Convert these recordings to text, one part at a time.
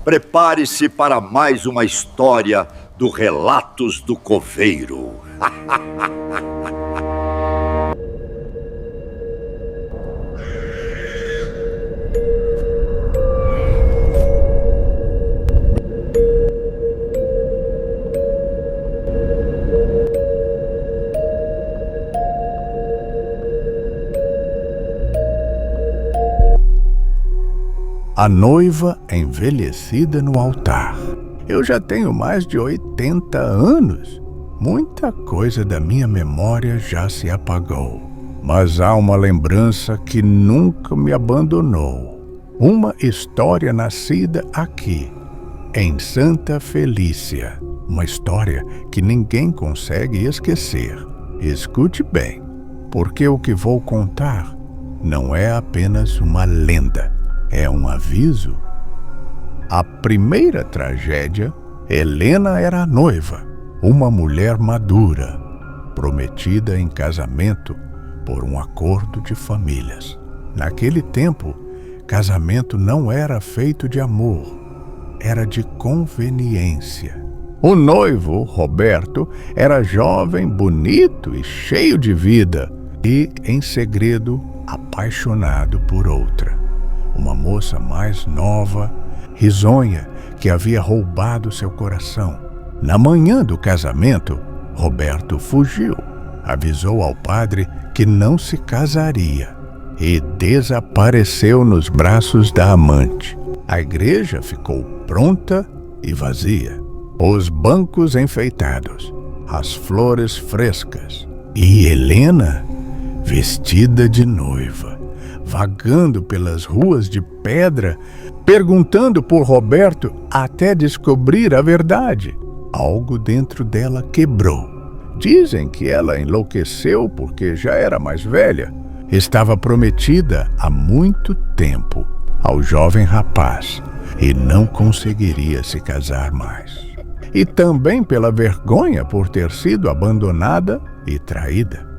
Prepare-se para mais uma história do Relatos do Coveiro. A noiva envelhecida no altar. Eu já tenho mais de 80 anos. Muita coisa da minha memória já se apagou. Mas há uma lembrança que nunca me abandonou. Uma história nascida aqui, em Santa Felícia. Uma história que ninguém consegue esquecer. Escute bem, porque o que vou contar não é apenas uma lenda. É um aviso. A primeira tragédia, Helena era noiva, uma mulher madura, prometida em casamento por um acordo de famílias. Naquele tempo, casamento não era feito de amor, era de conveniência. O noivo, Roberto, era jovem, bonito e cheio de vida e, em segredo, apaixonado por outra. Uma moça mais nova, risonha, que havia roubado seu coração. Na manhã do casamento, Roberto fugiu, avisou ao padre que não se casaria e desapareceu nos braços da amante. A igreja ficou pronta e vazia. Os bancos enfeitados, as flores frescas e Helena vestida de noiva, vagando pelas ruas de pedra, perguntando por Roberto até descobrir a verdade. Algo dentro dela quebrou. Dizem que ela enlouqueceu porque já era mais velha. Estava prometida há muito tempo ao jovem rapaz e não conseguiria se casar mais. E também pela vergonha por ter sido abandonada e traída.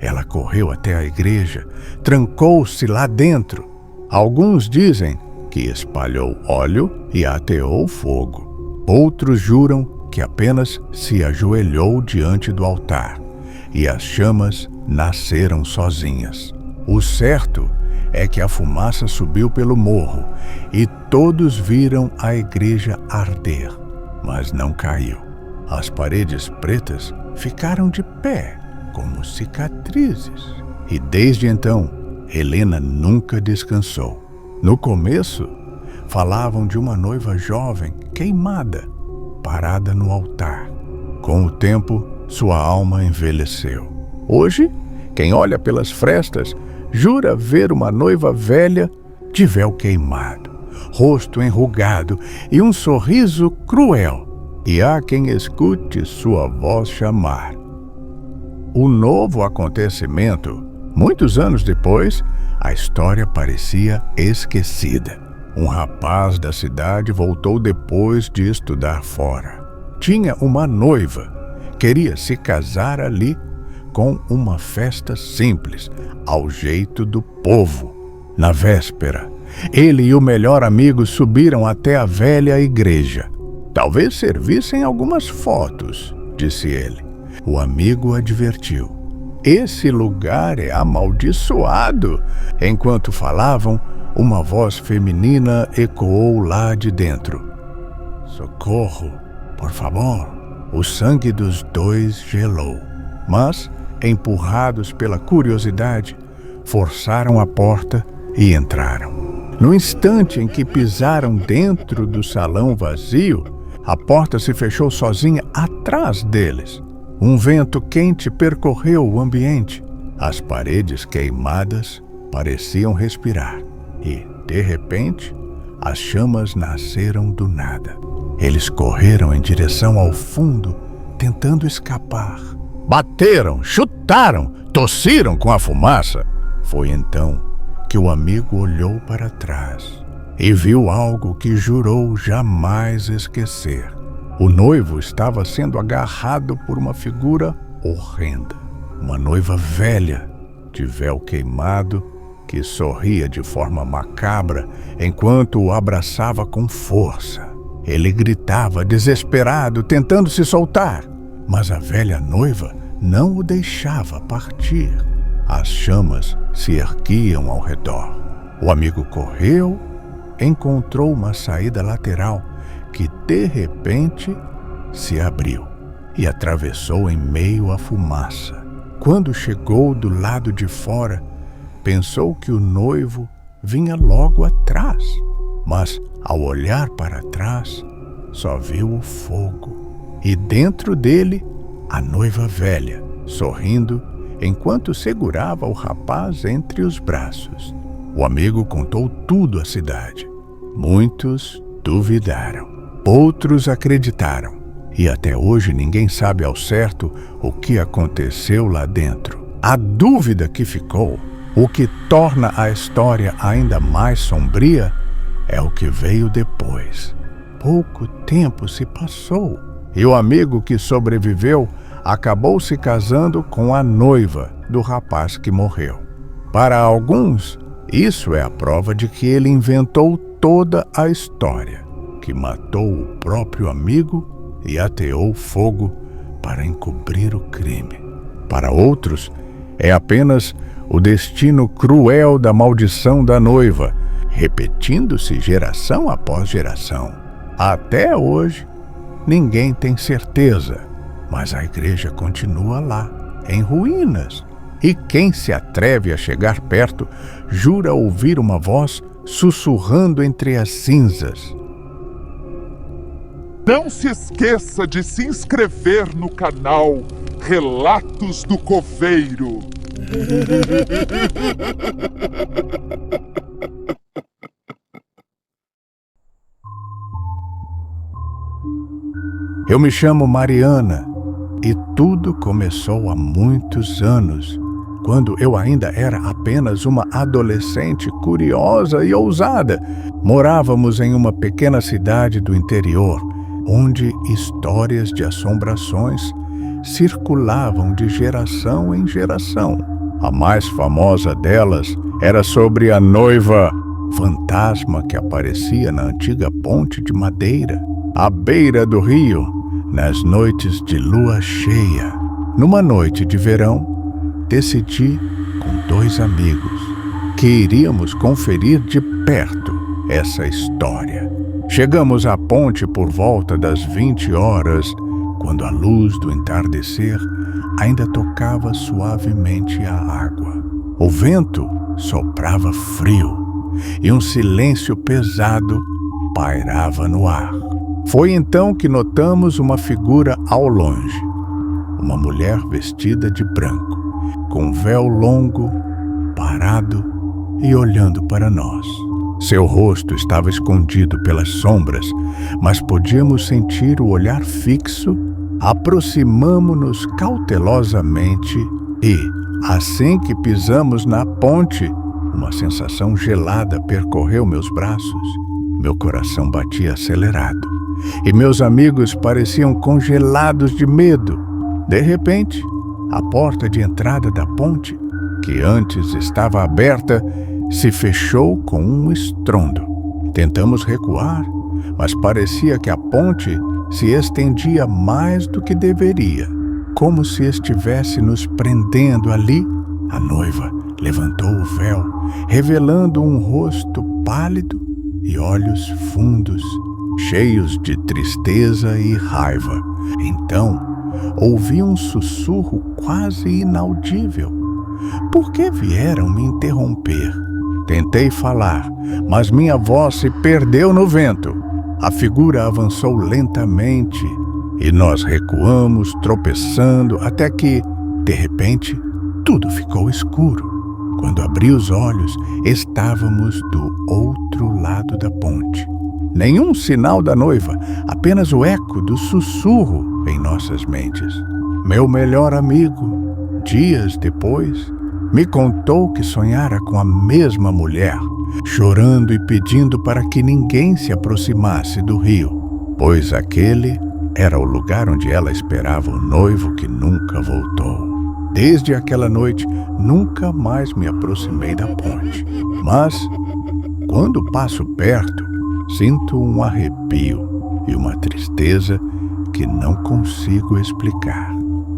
Ela correu até a igreja, trancou-se lá dentro. Alguns dizem que espalhou óleo e ateou fogo. Outros juram que apenas se ajoelhou diante do altar e as chamas nasceram sozinhas. O certo é que a fumaça subiu pelo morro e todos viram a igreja arder, mas não caiu. As paredes pretas ficaram de pé, como cicatrizes. E desde então, Helena nunca descansou. No começo, falavam de uma noiva jovem queimada, parada no altar. Com o tempo, sua alma envelheceu. Hoje, quem olha pelas frestas, jura ver uma noiva velha de véu queimado, rosto enrugado e um sorriso cruel. E há quem escute sua voz chamar. O novo acontecimento, muitos anos depois, a história parecia esquecida. Um rapaz da cidade voltou depois de estudar fora. Tinha uma noiva, queria se casar ali com uma festa simples, ao jeito do povo. Na véspera, ele e o melhor amigo subiram até a velha igreja. Talvez servissem algumas fotos, disse ele. O amigo advertiu. Esse lugar é amaldiçoado. Enquanto falavam, uma voz feminina ecoou lá de dentro. Socorro, por favor. O sangue dos dois gelou. Mas, empurrados pela curiosidade, forçaram a porta e entraram. No instante em que pisaram dentro do salão vazio, a porta se fechou sozinha atrás deles. Um vento quente percorreu o ambiente. As paredes queimadas pareciam respirar. E, de repente, as chamas nasceram do nada. Eles correram em direção ao fundo, tentando escapar. Bateram, chutaram, tossiram com a fumaça. Foi então que o amigo olhou para trás e viu algo que jurou jamais esquecer. O noivo estava sendo agarrado por uma figura horrenda. Uma noiva velha, de véu queimado, que sorria de forma macabra enquanto o abraçava com força. Ele gritava, desesperado, tentando se soltar, mas a velha noiva não o deixava partir. As chamas se erguiam ao redor. O amigo correu, encontrou uma saída lateral que, de repente, se abriu e atravessou em meio à fumaça. Quando chegou do lado de fora, pensou que o noivo vinha logo atrás, mas, ao olhar para trás, só viu o fogo e dentro dele a noiva velha, sorrindo enquanto segurava o rapaz entre os braços. O amigo contou tudo à cidade. Muitos duvidaram, outros acreditaram, e até hoje ninguém sabe ao certo o que aconteceu lá dentro. A dúvida que ficou, o que torna a história ainda mais sombria, é o que veio depois. Pouco tempo se passou e o amigo que sobreviveu acabou se casando com a noiva do rapaz que morreu. Para alguns, isso é a prova de que ele inventou toda a história, que matou o próprio amigo e ateou fogo para encobrir o crime. Para outros, é apenas o destino cruel da maldição da noiva, repetindo-se geração após geração. Até hoje, ninguém tem certeza, mas a igreja continua lá, em ruínas. E quem se atreve a chegar perto, jura ouvir uma voz sussurrando entre as cinzas. Não se esqueça de se inscrever no canal Relatos do Coveiro. Eu me chamo Mariana e tudo começou há muitos anos, quando eu ainda era apenas uma adolescente curiosa e ousada. Morávamos em uma pequena cidade do interior, onde histórias de assombrações circulavam de geração em geração. A mais famosa delas era sobre a noiva fantasma que aparecia na antiga ponte de madeira, à beira do rio, nas noites de lua cheia. Numa noite de verão, decidi com 2 amigos que iríamos conferir de perto essa história. Chegamos à ponte por volta das 20 horas, quando a luz do entardecer ainda tocava suavemente a água. O vento soprava frio e um silêncio pesado pairava no ar. Foi então que notamos uma figura ao longe. Uma mulher vestida de branco, com um véu longo, parado e olhando para nós. Seu rosto estava escondido pelas sombras, mas podíamos sentir o olhar fixo. Aproximamo-nos cautelosamente e, assim que pisamos na ponte, uma sensação gelada percorreu meus braços. Meu coração batia acelerado e meus amigos pareciam congelados de medo. De repente, a porta de entrada da ponte, que antes estava aberta, se fechou com um estrondo. Tentamos recuar, mas parecia que a ponte se estendia mais do que deveria, como se estivesse nos prendendo ali. A noiva levantou o véu, revelando um rosto pálido e olhos fundos, cheios de tristeza e raiva. Então, ouvi um sussurro quase inaudível. Por que vieram me interromper? Tentei falar, mas minha voz se perdeu no vento. A figura avançou lentamente e nós recuamos, tropeçando, até que, de repente, tudo ficou escuro. Quando abri os olhos, estávamos do outro lado da ponte. Nenhum sinal da noiva, apenas o eco do sussurro em nossas mentes. Meu melhor amigo, dias depois, me contou que sonhara com a mesma mulher, chorando e pedindo para que ninguém se aproximasse do rio, pois aquele era o lugar onde ela esperava o noivo que nunca voltou. Desde aquela noite, nunca mais me aproximei da ponte. Mas, quando passo perto, sinto um arrepio. e uma tristeza que não consigo explicar.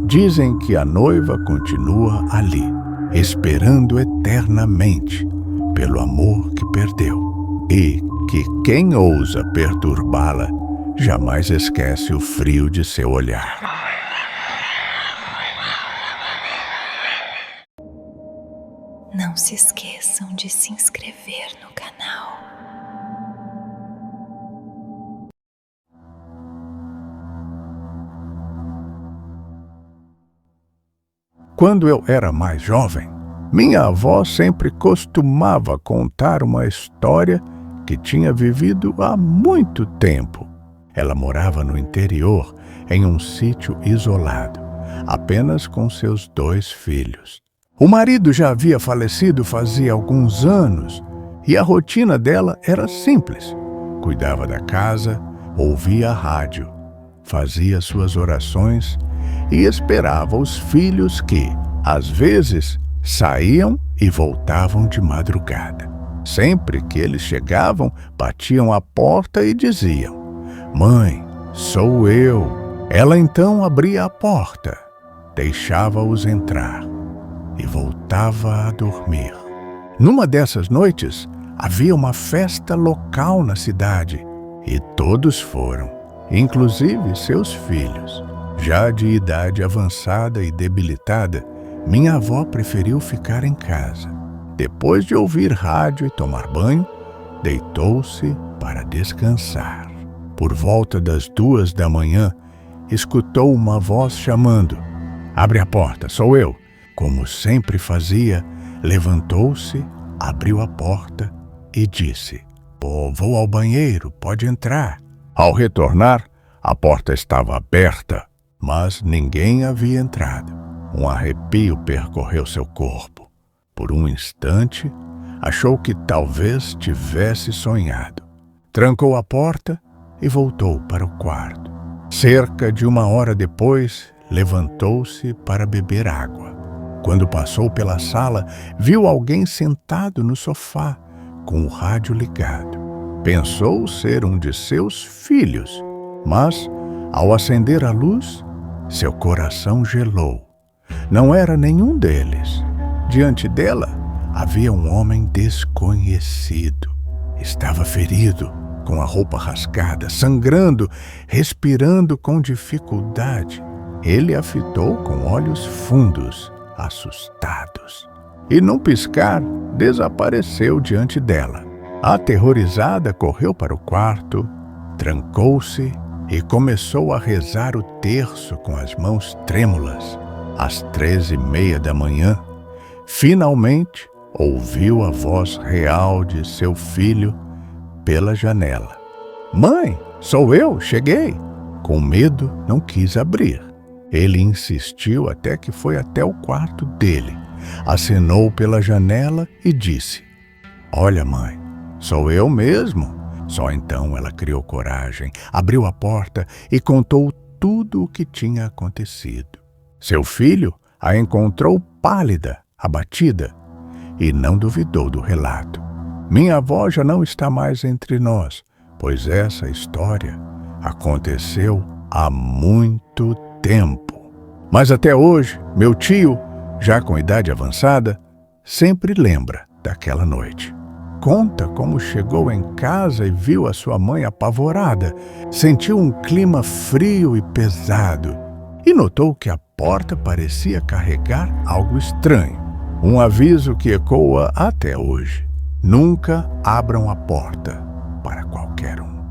Dizem que a noiva continua ali, esperando eternamente pelo amor que perdeu, e que quem ousa perturbá-la jamais esquece o frio de seu olhar. Não se esqueçam de se inscrever no canal. Quando eu era mais jovem, minha avó sempre costumava contar uma história que tinha vivido há muito tempo. Ela morava no interior, em um sítio isolado, apenas com seus 2 filhos. O marido já havia falecido fazia alguns anos e a rotina dela era simples. Cuidava da casa, ouvia a rádio, fazia suas orações e esperava os filhos que, às vezes, saíam e voltavam de madrugada. Sempre que eles chegavam, batiam à porta e diziam: "Mãe, sou eu." Ela então abria a porta, deixava-os entrar e voltava a dormir. Numa dessas noites, havia uma festa local na cidade e todos foram, inclusive seus filhos. Já de idade avançada e debilitada, minha avó preferiu ficar em casa. Depois de ouvir rádio e tomar banho, deitou-se para descansar. Por volta das 2 da manhã, escutou uma voz chamando: "Abre a porta, sou eu." Como sempre fazia, levantou-se, abriu a porta e disse: "Vou ao banheiro, pode entrar." Ao retornar, a porta estava aberta, mas ninguém havia entrado. Um arrepio percorreu seu corpo. Por um instante, achou que talvez tivesse sonhado. Trancou a porta e voltou para o quarto. Cerca de 1 hora depois, levantou-se para beber água. Quando passou pela sala, viu alguém sentado no sofá, com o rádio ligado. Pensou ser um de seus filhos, mas, ao acender a luz, seu coração gelou. Não era nenhum deles. Diante dela, havia um homem desconhecido. Estava ferido, com a roupa rasgada, sangrando, respirando com dificuldade. Ele a fitou com olhos fundos, assustados. E num piscar, desapareceu diante dela. Aterrorizada, correu para o quarto, trancou-se e começou a rezar o terço com as mãos trêmulas. Às 3h30 da manhã, finalmente ouviu a voz real de seu filho pela janela. "Mãe, sou eu, cheguei." Com medo, não quis abrir. Ele insistiu até que foi até o quarto dele, acenou pela janela e disse: "Olha, mãe, sou eu mesmo." Só então ela criou coragem, abriu a porta e contou tudo o que tinha acontecido. Seu filho a encontrou pálida, abatida, e não duvidou do relato. Minha avó já não está mais entre nós, pois essa história aconteceu há muito tempo. Mas até hoje, meu tio, já com idade avançada, sempre lembra daquela noite. Conta como chegou em casa e viu a sua mãe apavorada, sentiu um clima frio e pesado e notou que a porta parecia carregar algo estranho. Um aviso que ecoa até hoje: nunca abram a porta para qualquer um.